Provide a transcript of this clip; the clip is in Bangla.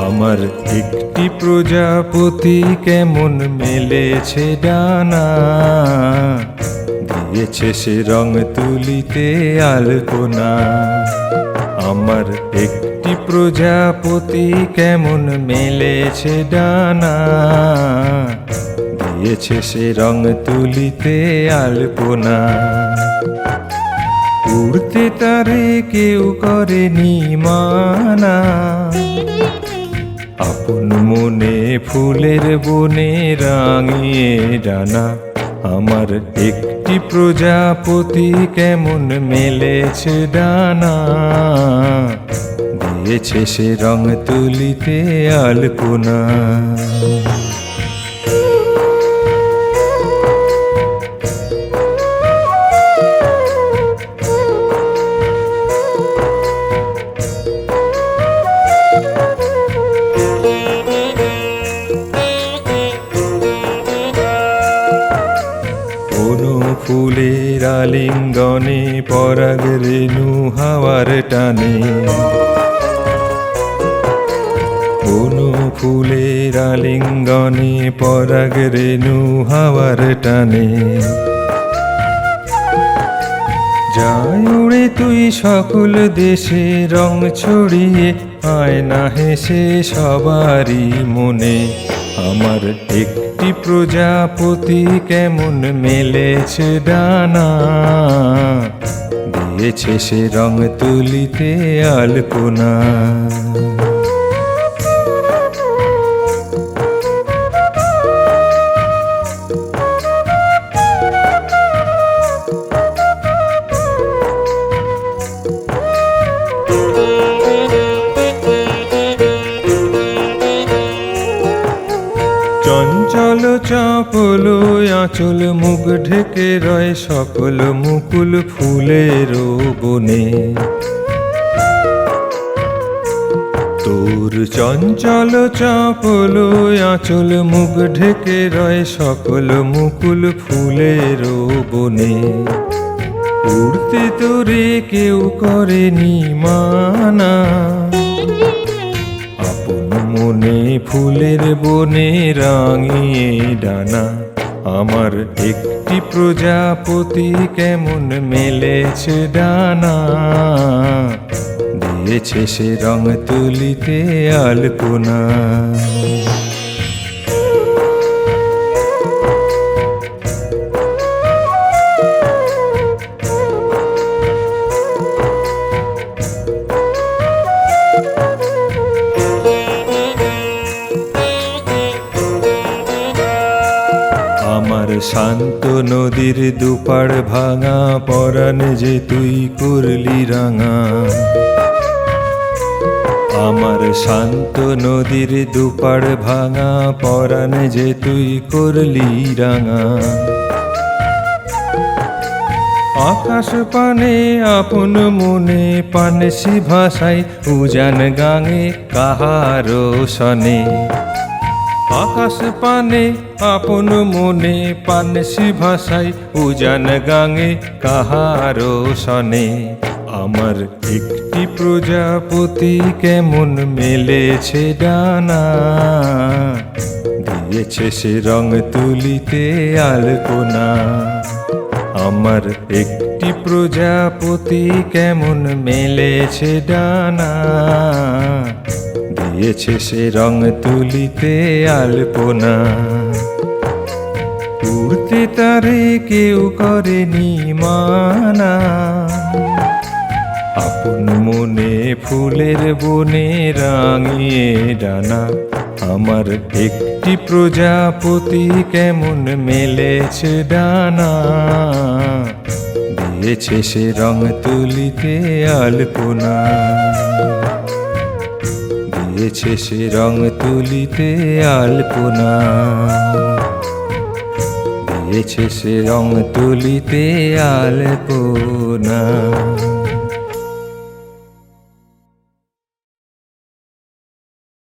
আমার একটি প্রজাপতি কেমন মেলেছে ডানা, দিয়েছে সে রং তুলিতে আলপনা। আমার একটি প্রজাপতি কেমন মেলেছে ডানা, দিয়েছে সে রং তুলিতে আলপনা। উড়তে তারে কেউ করেনি মানা, আপন মনে ফুলের বনে রাঙিয়ে ডানা। আমার একটি প্রজাপতি কেমন মেলেছে ডানা, দিয়েছে সে রং তুলিতে আলপনা। ফুলের আলিঙ্গনে পরাগ রেণু হাওয়ার টানে, কোন ফুলের আলিঙ্গনে পরাগ রেণু হাওয়ার টানে। যাই উড়ে তুই সকল দেশে রং ছড়িয়ে, আয় না হেসে সবারই মনে। আমার একটি প্রজাপতি কেমন মেলেছে ডানা, দিয়েছে সে রং তুলিতে আলপনা। চঞ্চল চপল আঁচল মুখ ঢেকে রয় সকল মুকুল ফুলের বনে। তোর চঞ্চল চপল আঁচল মুখ ঢেকে রয় সকল মুকুল ফুলের বনে। উড়তে তোরে কেউ করেনি মানা, মনে ফুলের বনে রাঙিয়ে ডানা। আমার একটি প্রজাপতি কেমন মেলেছে ডানা, দিয়েছে সে রং তুলিতে আলপনা। আমার শান্ত নদীর দুপাড় ভাঙা পরাণ যে তুই করলি রাঙা। আমার শান্ত নদীর দুপাড় ভাঙা পরাণ যে তুই করলি রাঙা। আকাশ পানে আপন মনে পানসি ভাষায় উজান গাঙে কাহারো সনে। আকাশ পানে আপন মনে পানসি ভাষায় উজান গাঙে কাহারো সনে। আমার একটি প্রজাপতি কেমন মেলেছে ডানা, দিয়েছে সে রং তুলিতে আলপনা। আমার একটি প্রজাপতি কেমন মেলেছে ডানা, দিয়েছে সে রং তুলিতে আলপনা। উড়তে তারে কেউ করেনি মানা, আপন মনে ফুলের বনে রাঙিয়ে ডানা। আমার একটি প্রজাপতি কেমন মেলেছে ডানা, দিয়েছে সে রং তুলিতে আলপনা। দিয়েছে সে রং তুলিতে আলপনা, দিয়েছে সে রং তুলিতে আলপনা।